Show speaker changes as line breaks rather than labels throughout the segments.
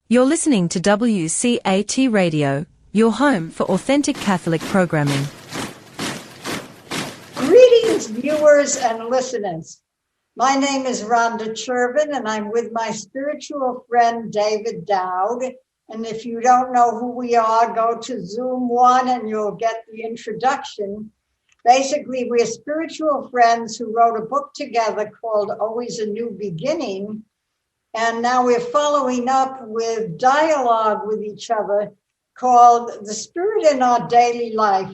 You're listening to WCAT Radio, your home for authentic Catholic programming.
Greetings, viewers and listeners. My name is Ronda, Chervin, and I'm with my spiritual friend, David Dowd. And if you don't know who we are, go to Zoom 1 and you'll get the introduction. Basically, we're spiritual friends who wrote a book together called Always a New Beginning. And now we're following up with dialogue with each other called The Spirit in Our Daily Life,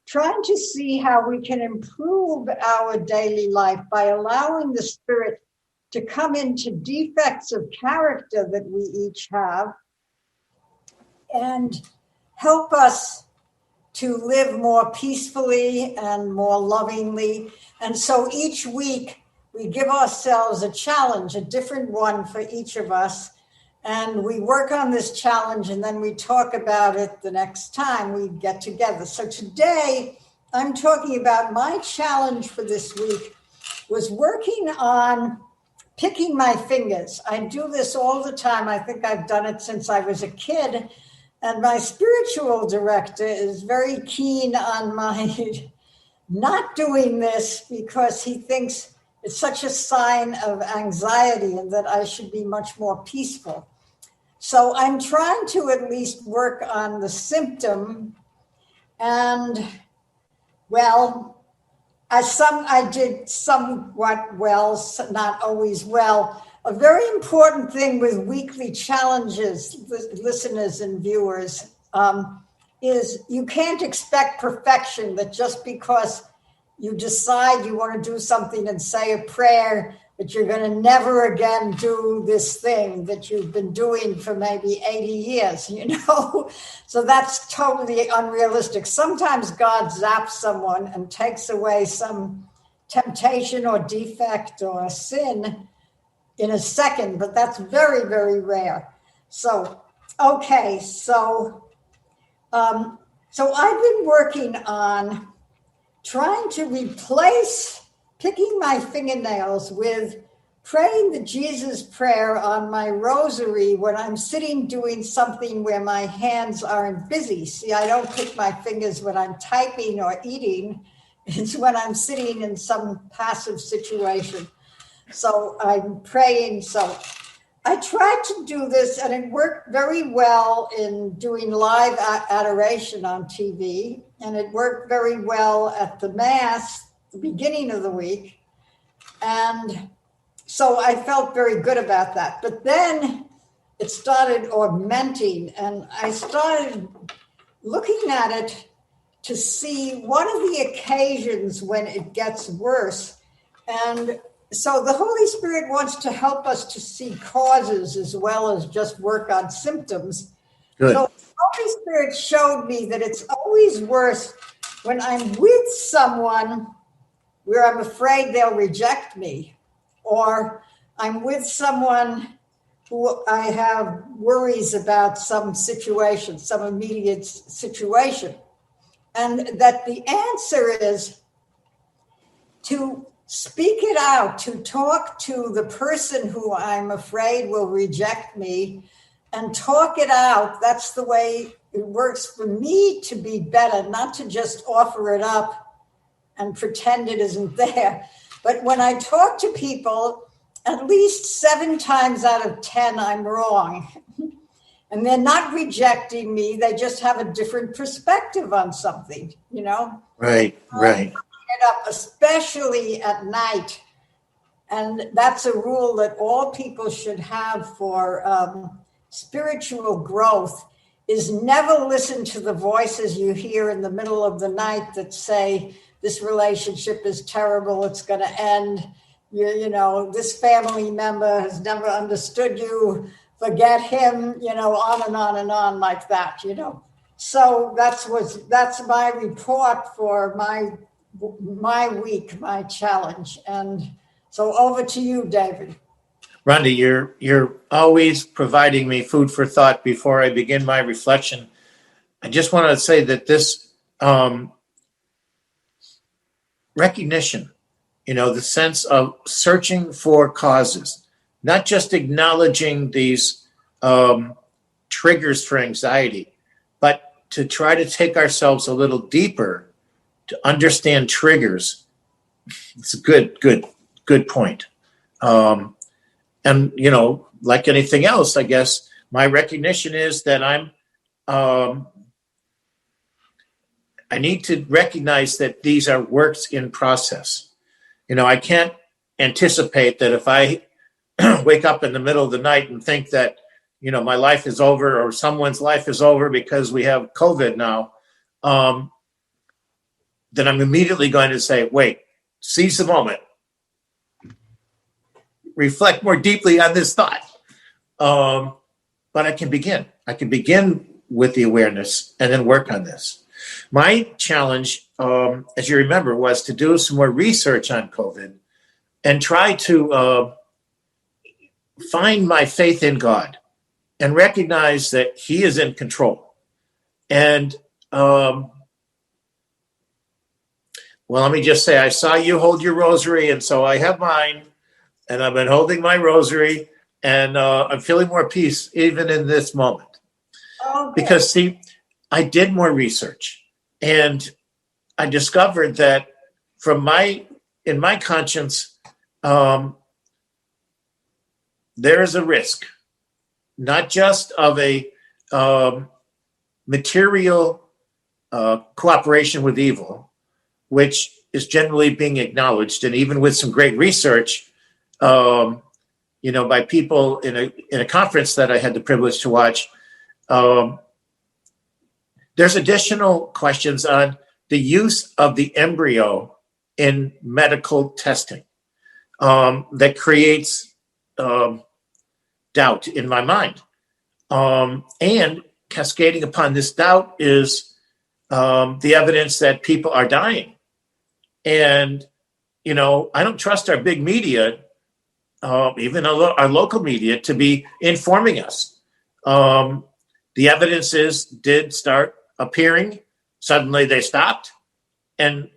trying to see how we can improve our daily life by allowing the Spirit to come into defects of character that we each have and help us to live more peacefully and more lovingly. And so each week we give ourselves a challenge, a different one for each of us. And we work on this challenge and then we talk about it the next time we get together. So today I'm talking about my challenge for this week was working on picking my fingers. I do this all the time. I think I've done it since I was a kid. And my spiritual director is very keen on my not doing this because he thinks it's such a sign of anxiety and that I should be much more peaceful. So I'm trying to at least work on the symptom. And, well, I did somewhat well, not always well. A very important thing with weekly challenges, listeners and viewers, is you can't expect perfection, that just because you decide you want to do something and say a prayer, that you're going to never again do this thing that you've been doing for maybe 80 years, So that's totally unrealistic. Sometimes God zaps someone and takes away some temptation or defect or sin in a second, but that's very, very rare. So, okay, so I've been working on trying to replace picking my fingernails with praying the Jesus prayer on my rosary when I'm sitting doing something where my hands aren't busy. See, I don't pick my fingers when I'm typing or eating. It's when I'm sitting in some passive situation. So I'm praying. So I tried to do this and it worked very well in doing live adoration on TV. And it worked very well at the Mass, the beginning of the week. And so I felt very good about that. But then it started augmenting and I started looking at it to see what are the occasions when it gets worse. And so the Holy Spirit wants to help us to see causes as well as just work on symptoms. Good. So the Holy Spirit showed me that it's always worse when I'm with someone where I'm afraid they'll reject me, or I'm with someone who I have worries about some situation, some immediate situation. And that the answer is to speak it out, to talk to the person who I'm afraid will reject me and talk it out. That's the way it works for me to be better, not to just offer it up and pretend it isn't there. But when I talk to people, at least 7 times out of 10, I'm wrong. And they're not rejecting me. They just have a different perspective on something, Right. It up, especially at night. And that's a rule that all people should have for spiritual growth, is never listen to the voices you hear in the middle of the night that say, this relationship is terrible, it's going to end, this family member has never understood you, forget him, on and on and on like that, So that's my report for my week, my challenge. And so over to you, David.
Ronda, you're always providing me food for thought before I begin my reflection. I just want to say that this recognition, the sense of searching for causes, not just acknowledging these triggers for anxiety, but to try to take ourselves a little deeper to understand triggers. It's a good point. And, like anything else, I guess my recognition is that I need to recognize that these are works in process. I can't anticipate that if I wake up in the middle of the night and think that, my life is over or someone's life is over because we have COVID now, then I'm immediately going to say, wait, seize the moment. Reflect more deeply on this thought. But I can begin. I can begin with the awareness and then work on this. My challenge, as you remember, was to do some more research on COVID and try to find my faith in God and recognize that He is in control. And, well, let me just say, I saw you hold your rosary, and so I have mine, and I've been holding my rosary, and I'm feeling more peace even in this moment. Okay. Because, see, I did more research, and I discovered that in my conscience, there is a risk, not just of a material cooperation with evil, which is generally being acknowledged, and even with some great research, by people in a conference that I had the privilege to watch. There's additional questions on the use of the embryo in medical testing that creates doubt in my mind. And cascading upon this doubt is the evidence that people are dying. And, I don't trust our big media, even our local media, to be informing us. The evidences did start appearing. Suddenly they stopped. And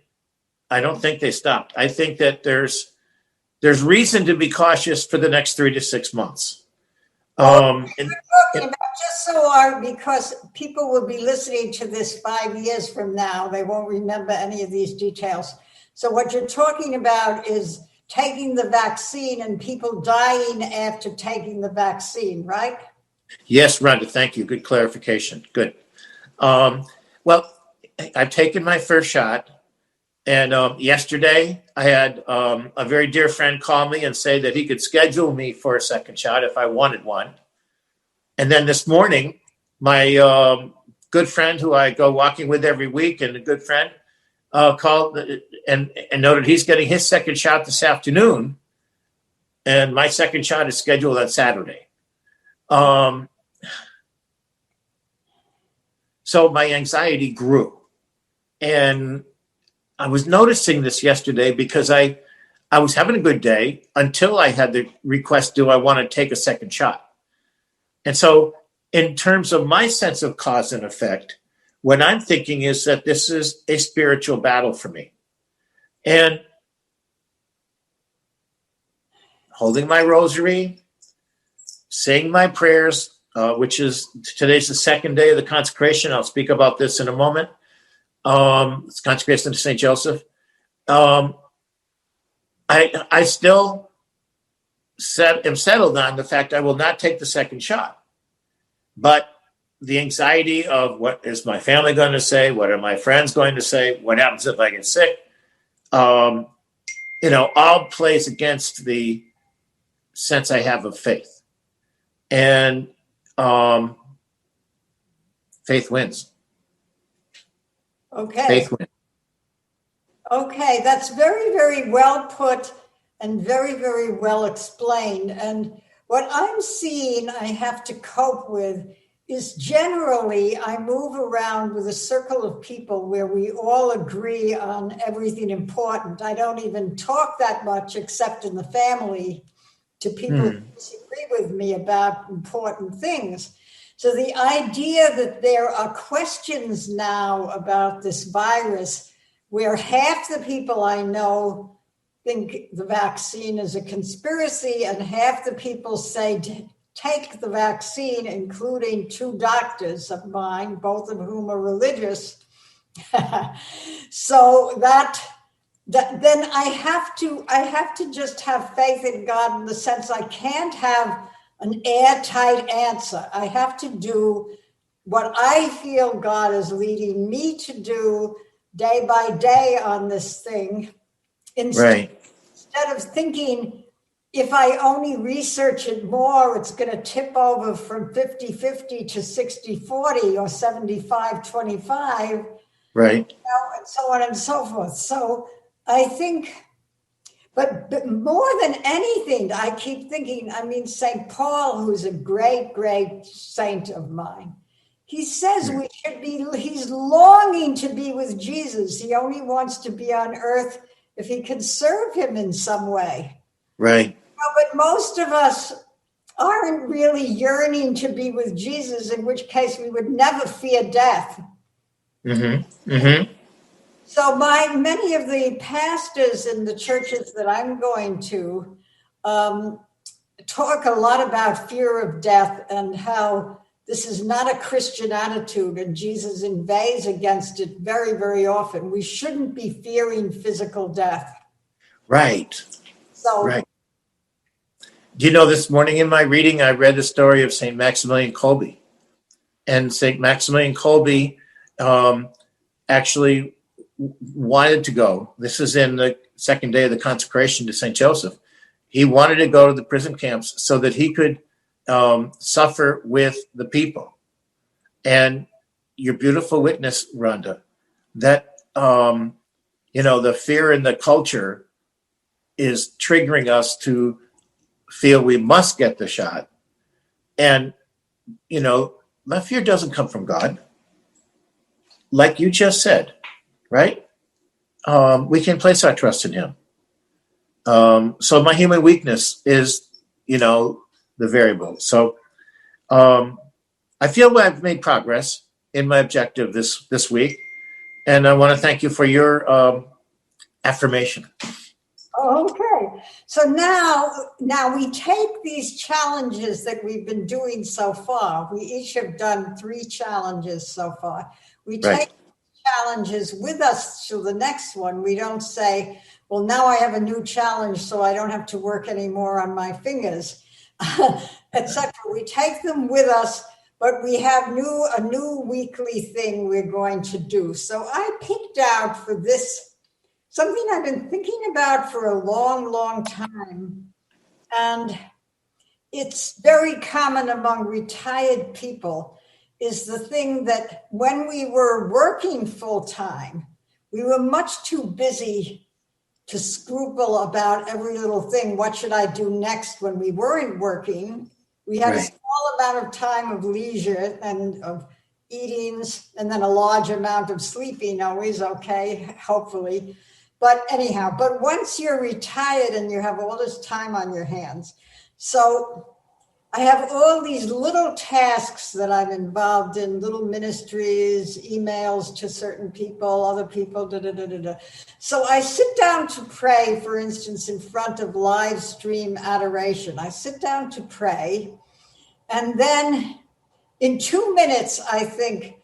I don't think they stopped. I think that there's reason to be cautious for the next 3 to 6 months.
Because people will be listening to this 5 years from now, they won't remember any of these details. So what you're talking about is taking the vaccine and people dying after taking the vaccine, right?
Yes, Ronda, thank you. Good clarification. Good. Well, I've taken my first shot. And yesterday, I had a very dear friend call me and say that he could schedule me for a second shot if I wanted one. And then this morning, my good friend who I go walking with every week and a good friend called and noted he's getting his second shot this afternoon. And my second shot is scheduled on Saturday. So my anxiety grew. And I was noticing this yesterday because I was having a good day until I had the request, do I want to take a second shot? And so in terms of my sense of cause and effect, what I'm thinking is that this is a spiritual battle for me. And holding my rosary, saying my prayers, which is today's the second day of the consecration. I'll speak about this in a moment. It's consecration to St. Joseph. I still am settled on the fact I will not take the second shot. But the anxiety of what is my family going to say? What are my friends going to say? What happens if I get sick? All plays against the sense I have of faith. And faith wins.
Okay.
Faith wins.
Okay, that's very, very well put and very, very well explained. And what I'm seeing I have to cope with is generally I move around with a circle of people where we all agree on everything important. I don't even talk that much except in the family to people who disagree with me about important things. So the idea that there are questions now about this virus where half the people I know think the vaccine is a conspiracy and half the people say take the vaccine, including 2 doctors of mine, both of whom are religious. So that then I have to just have faith in God, in the sense I can't have an airtight answer. I have to do what I feel God is leading me to do day by day on this thing. Instead of thinking, if I only research it more, it's going to tip over from 50-50 to 60-40 or 75-25.
Right.
And so on and so forth. So I think, but more than anything, I keep thinking, I mean, St. Paul, who's a great, great saint of mine, he says we should be, he's longing to be with Jesus. He only wants to be on earth if he can serve him in some way.
Right.
But most of us aren't really yearning to be with Jesus, in which case we would never fear death.
Mm-hmm. Mm-hmm.
So many of the pastors in the churches that I'm going to talk a lot about fear of death and how this is not a Christian attitude, and Jesus inveighs against it very, very often. We shouldn't be fearing physical death.
Right.
So,
right. Do you know, this morning in my reading, I read the story of St. Maximilian Kolbe. And St. Maximilian Kolbe actually wanted to go. This is in the second day of the consecration to St. Joseph. He wanted to go to the prison camps so that he could suffer with the people. And your beautiful witness, Ronda, that, the fear in the culture is triggering us to feel we must get the shot. And, that fear doesn't come from God. Like you just said, right? We can place our trust in him. So my human weakness is, the variable. So I feel I've made progress in my objective this week. And I want to thank you for your affirmation.
Okay. So now we take these challenges that we've been doing so far. We each have done 3 challenges so far. We take challenges with us to the next one. We don't say, well, now I have a new challenge, so I don't have to work anymore on my fingers, etc. We take them with us, but we have a new weekly thing we're going to do. So I picked out for this something I've been thinking about for a long, long time. And it's very common among retired people, is the thing that when we were working full time, we were much too busy to scruple about every little thing. What should I do next when we weren't working? We had a small amount of time of leisure and of eatings, and then a large amount of sleeping, always okay, hopefully. But anyhow, once you're retired and you have all this time on your hands, so I have all these little tasks that I'm involved in, little ministries, emails to certain people, other people, So I sit down to pray, for instance, in front of live stream adoration. I sit down to pray, and then in 2 minutes, I think,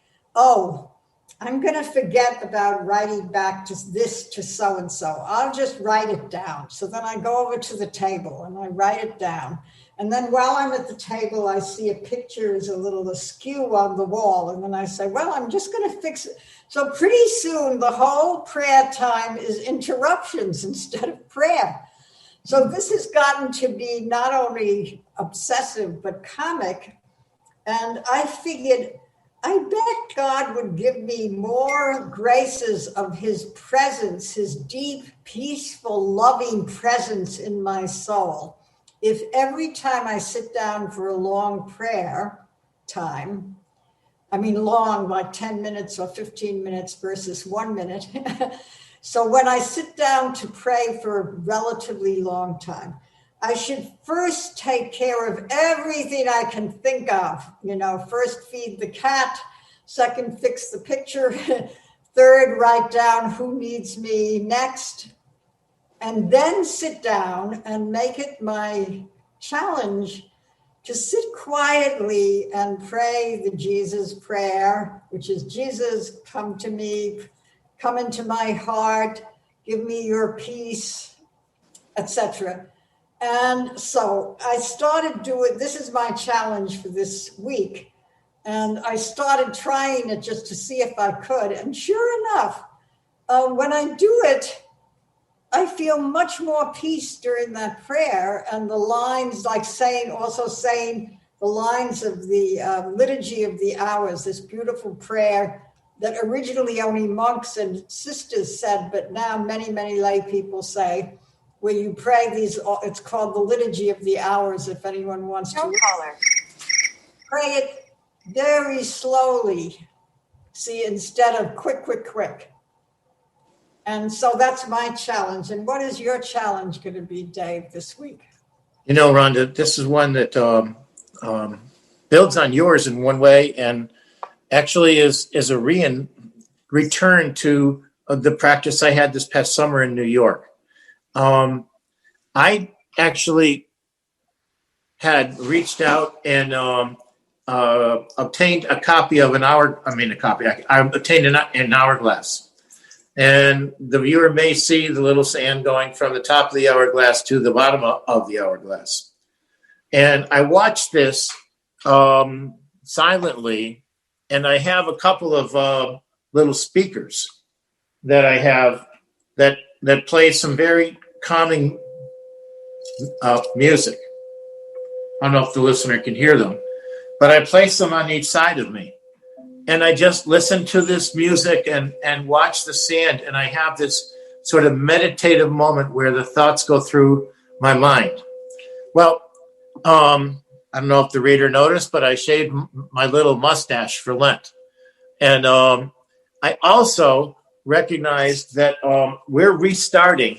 I'm going to forget about writing back to so-and-so. I'll just write it down. So then I go over to the table and I write it down. And then while I'm at the table, I see a picture is a little askew on the wall. And then I say, well, I'm just going to fix it. So pretty soon the whole prayer time is interruptions instead of prayer. So this has gotten to be not only obsessive, but comic. And I figured, I bet God would give me more graces of his presence, his deep, peaceful, loving presence in my soul, if every time I sit down for a long prayer time, I mean long, like 10 minutes or 15 minutes versus 1 minute. So when I sit down to pray for a relatively long time, I should first take care of everything I can think of. First feed the cat, second fix the picture, third write down who needs me next, and then sit down and make it my challenge to sit quietly and pray the Jesus prayer, which is, Jesus, come to me, come into my heart, give me your peace, etc. And so I started doing, this is my challenge for this week. And I started trying it just to see if I could. And sure enough, when I do it, I feel much more peace during that prayer. And the lines, like saying the lines of the Liturgy of the Hours, this beautiful prayer that originally only monks and sisters said, but now many, many lay people say, where you pray these, it's called the Liturgy of the Hours, if anyone wants to. Pray it very slowly, see, instead of quick. And so that's my challenge. And what is your challenge going to be, Dave, this week?
You know, Rhonda, this is one that builds on yours in one way, and actually is a return to the practice I had this past summer in New York. I actually had reached out and obtained a copy of I obtained an hourglass. And the viewer may see the little sand going from the top of the hourglass to the bottom of the hourglass. And I watched this silently, and I have a couple of little speakers that I have that play some very calming music. I don't know if the listener can hear them, but I place them on each side of me. And I just listen to this music and watch the sand, and I have this sort of meditative moment where the thoughts go through my mind. Well, I don't know if the reader noticed, but I shaved my little mustache for Lent. And I also recognized that we're restarting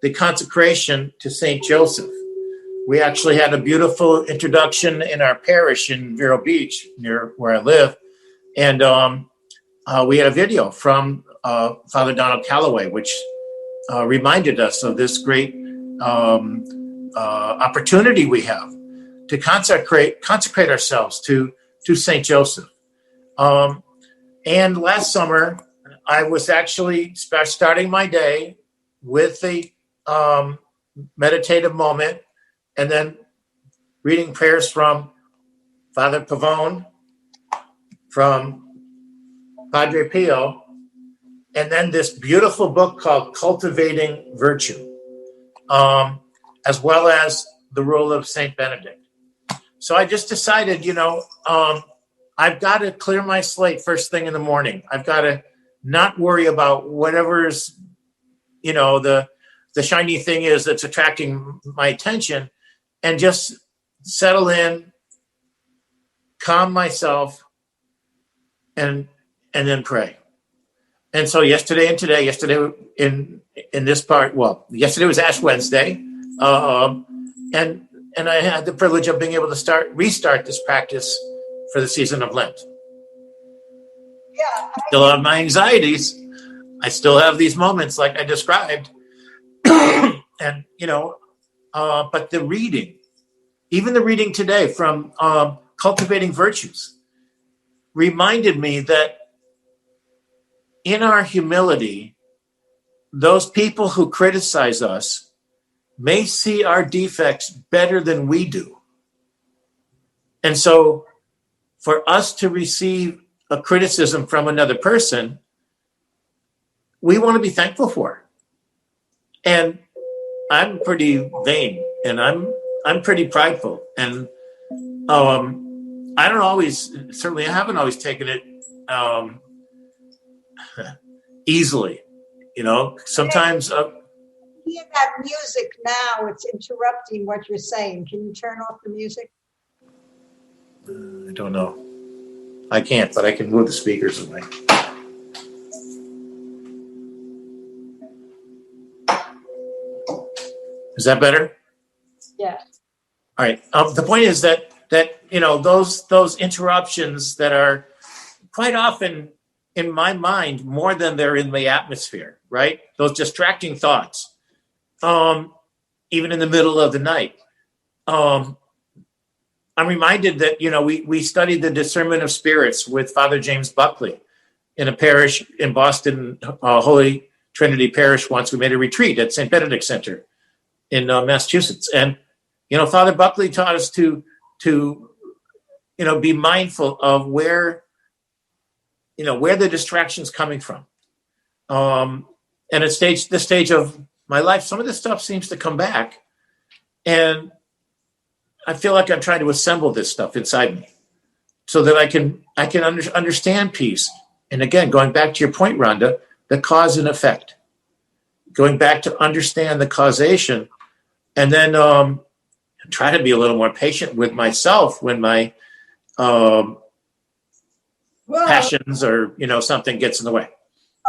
the consecration to St. Joseph. We actually had a beautiful introduction in our parish in Vero Beach, near where I live. And we had a video from Father Donald Calloway, which reminded us of this great opportunity we have to consecrate ourselves to St. Joseph. And last summer, I was actually starting my day with the meditative moment, and then reading prayers from Father Pavone, from Padre Pio, and then this beautiful book called Cultivating Virtue, as well as the Rule of St. Benedict. So I just decided, I've got to clear my slate first thing in the morning. I've got to not worry about whatever's, the shiny thing is that's attracting my attention, and just settle in, calm myself, and then pray. And so yesterday in this part, yesterday was Ash Wednesday, and I had the privilege of being able to restart this practice for the season of Lent.
Yeah.
Still have my anxieties. I still have these moments like I described. And, but the reading, even the reading today from Cultivating Virtues, reminded me that in our humility, those people who criticize us may see our defects better than we do. And so for us to receive a criticism from another person, we want to be thankful for. And I'm pretty vain, and I'm pretty prideful, and I haven't always taken it easily. Sometimes.
Hear that music now, it's interrupting what you're saying. Can you turn off the music?
I don't know. I can't, but I can move the speakers away. Is that better?
Yes.
All right. The point is that those interruptions that are quite often in my mind more than they're in the atmosphere, right? Those distracting thoughts, even in the middle of the night. I'm reminded that, we studied the discernment of spirits with Father James Buckley in a parish in Boston, Holy Trinity Parish. Once we made a retreat at St. Benedict Center in Massachusetts. And, Father Buckley taught us to be mindful of where the distraction's coming from. And at this stage of my life, some of this stuff seems to come back. And I feel like I'm trying to assemble this stuff inside me so that I can understand peace. And again, going back to your point, Rhonda, the cause and effect, going back to understand the causation, and then try to be a little more patient with myself when my passions or, something gets in the way.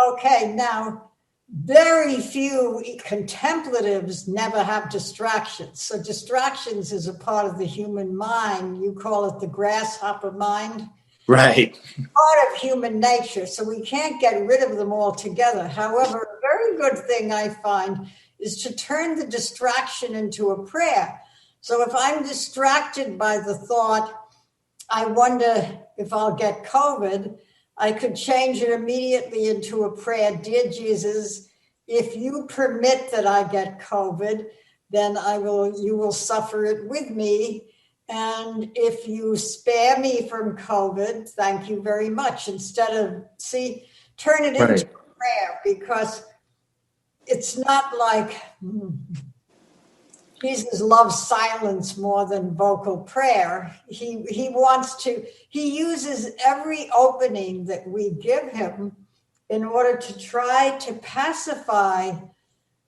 Okay, now, very few contemplatives never have distractions. So distractions is a part of the human mind. You call it the grasshopper mind.
Right.
Part of human nature. So we can't get rid of them altogether. However, a very good thing I find is to turn the distraction into a prayer. So if I'm distracted by the thought, I wonder if I'll get COVID, I could change it immediately into a prayer. Dear Jesus, if you permit that I get COVID, then you will suffer it with me. And if you spare me from COVID, thank you very much. Instead of, turn it into prayer, because it's not like Jesus loves silence more than vocal prayer. He uses every opening that we give him in order to try to pacify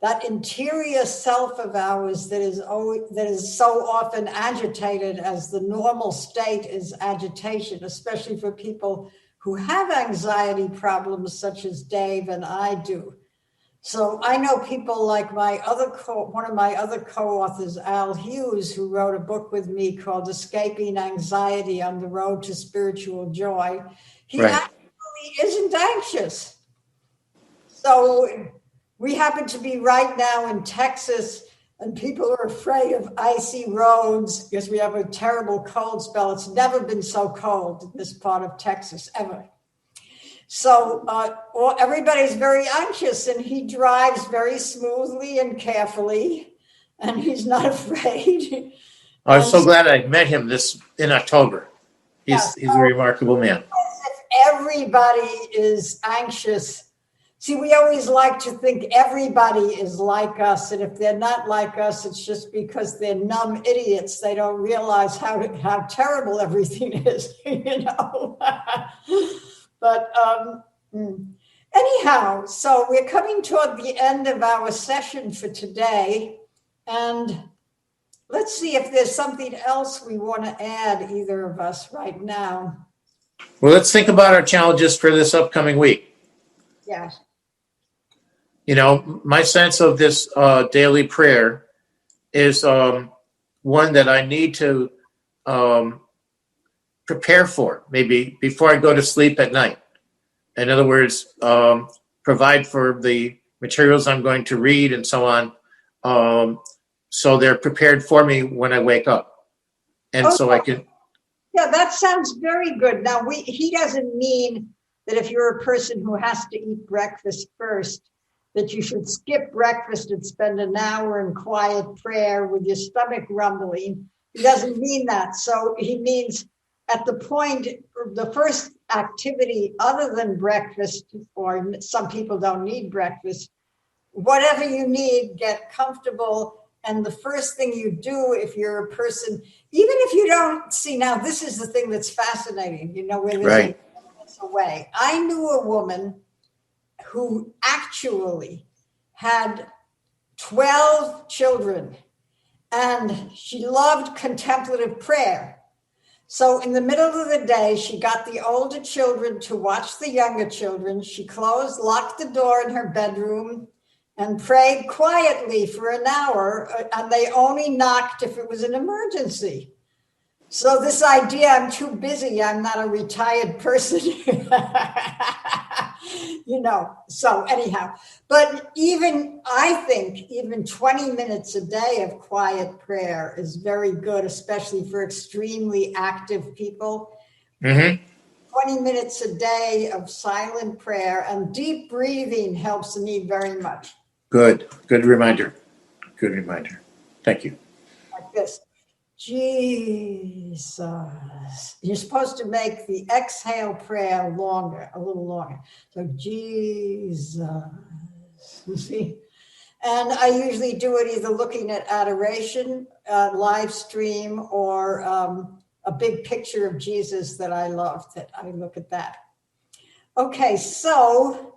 that interior self of ours that is so often agitated, as the normal state is agitation, especially for people who have anxiety problems such as Dave and I do. So I know people like one of my other co-authors, Al Hughes, who wrote a book with me called Escaping Anxiety on the Road to Spiritual Joy. He actually isn't anxious. So we happen to be right now in Texas, and people are afraid of icy roads because we have a terrible cold spell. It's never been so cold in this part of Texas, ever. So everybody's very anxious, and he drives very smoothly and carefully, and he's not afraid.
I'm so glad I met him in October. He's a remarkable man.
If everybody is anxious, we always like to think everybody is like us, and if they're not like us, it's just because they're numb idiots. They don't realize how terrible everything is, But anyhow, so we're coming toward the end of our session for today, and let's see if there's something else we want to add, either of us, right now.
Well, let's think about our challenges for this upcoming week.
Yeah.
My sense of this daily prayer is one that I need to prepare for, maybe before I go to sleep at night. In other words, provide for the materials I'm going to read and so on, so they're prepared for me when I wake up. And so I can...
Yeah, that sounds very good. Now, he doesn't mean that if you're a person who has to eat breakfast first, that you should skip breakfast and spend an hour in quiet prayer with your stomach rumbling. He doesn't mean that. So he means at the point, the first activity other than breakfast, or some people don't need breakfast, whatever you need, get comfortable. And the first thing you do, if you're a person, even if you don't now, this is the thing that's fascinating, where there's a way. I knew a woman who actually had 12 children, and she loved contemplative prayer. So in the middle of the day, she got the older children to watch the younger children. She locked the door in her bedroom and prayed quietly for an hour, and they only knocked if it was an emergency. So this idea, I'm too busy, I'm not a retired person, So anyhow, but I think even 20 minutes a day of quiet prayer is very good, especially for extremely active people.
Mm-hmm.
20 minutes a day of silent prayer and deep breathing helps me very much.
Good reminder. Good reminder. Thank you.
Like this. Jesus. You're supposed to make the exhale prayer a little longer. So Jesus. See? And I usually do it either looking at adoration, live stream, or a big picture of Jesus that I love, that I look at that. Okay, so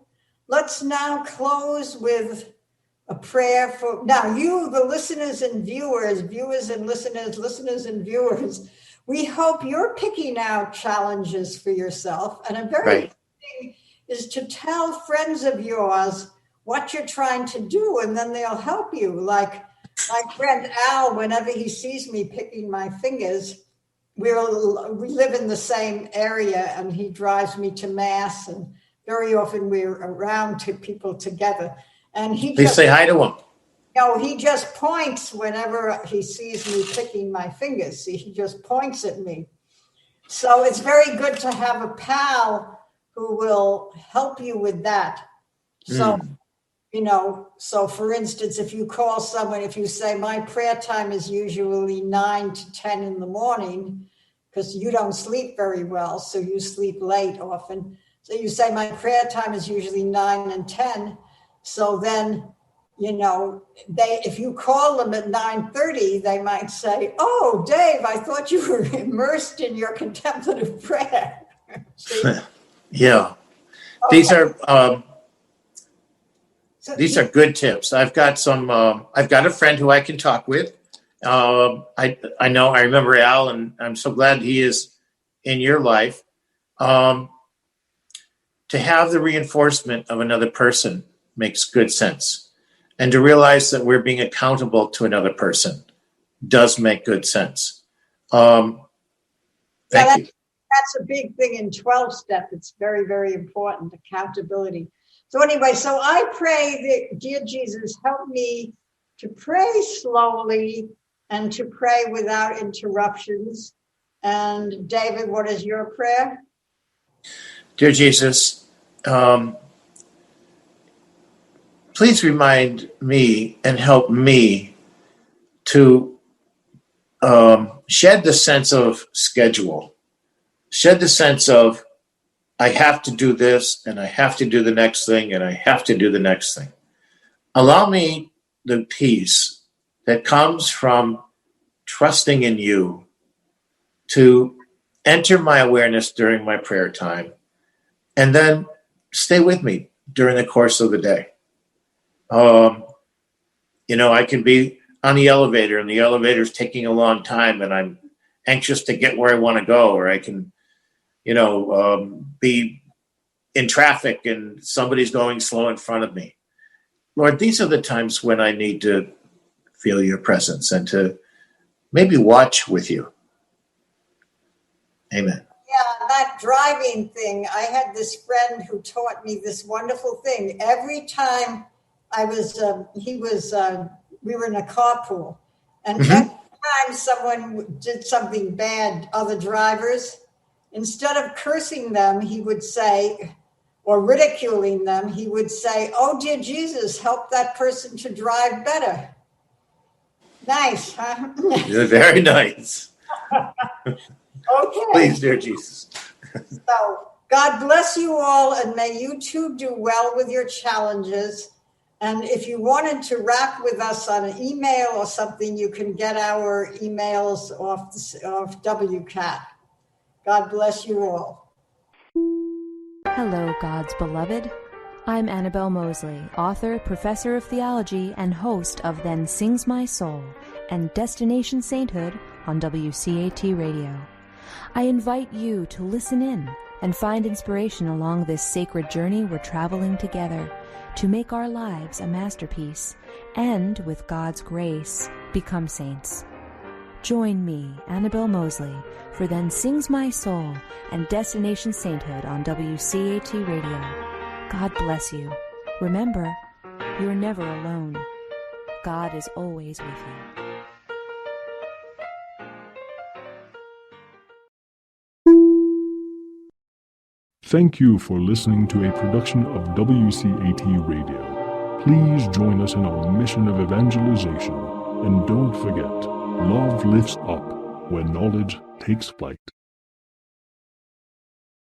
let's now close with a prayer for, now you, the listeners and viewers, listeners and viewers, we hope you're picking out challenges for yourself. And a very good thing is to tell friends of yours what you're trying to do, and then they'll help you. Like my friend Al, whenever he sees me picking my fingers, we live in the same area, and he drives me to Mass, and very often we're around to people together. And
Please say hi to him.
No, he just points whenever he sees me picking my fingers. See, he just points at me. So it's very good to have a pal who will help you with that. So, so for instance, if you call someone, if you say, my prayer time is usually 9 to 10 in the morning, because you don't sleep very well, so you sleep late often. So you say, my prayer time is usually 9 and 10. So then, if you call them at 9:30, they might say, oh, Dave, I thought you were immersed in your contemplative prayer.
Yeah. Okay. These are good tips. I've got a friend who I can talk with. I remember Al, and I'm so glad he is in your life. To have the reinforcement of another person makes good sense. And to realize that we're being accountable to another person does make good sense. Thank you.
That's a big thing in 12-step. It's very, very important, accountability. So anyway, so I pray that, dear Jesus, help me to pray slowly and to pray without interruptions. And David, what is your prayer?
Dear Jesus, please remind me and help me to shed the sense of schedule, shed the sense of I have to do this, and I have to do the next thing, and I have to do the next thing. Allow me the peace that comes from trusting in you to enter my awareness during my prayer time, and then stay with me during the course of the day. I can be on the elevator, and the elevator's taking a long time, and I'm anxious to get where I want to go, or I can be in traffic and somebody's going slow in front of me. Lord, these are the times when I need to feel your presence and to maybe watch with you. Amen.
Yeah, that driving thing, I had this friend who taught me this wonderful thing. Every time we were in a carpool, and every time someone did something bad, other drivers, instead of cursing them, he would say, or ridiculing them, he would say, oh, dear Jesus, help that person to drive better. Nice, huh?
Very nice.
Okay.
Please, dear Jesus.
So, God bless you all, and may you too do well with your challenges. And if you wanted to rap with us on an email or something, you can get our emails off WCAT. God bless you all.
Hello, God's beloved. I'm Annabelle Mosley, author, professor of theology, and host of Then Sings My Soul and Destination Sainthood on WCAT Radio. I invite you to listen in and find inspiration along this sacred journey we're traveling together to make our lives a masterpiece and, with God's grace, become saints. Join me, Annabelle Mosley, for Then Sings My Soul and Destination Sainthood on WCAT Radio. God bless you. Remember, you are never alone. God is always with you.
Thank you for listening to a production of WCAT Radio. Please join us in our mission of evangelization. And don't forget, love lifts up when knowledge takes flight.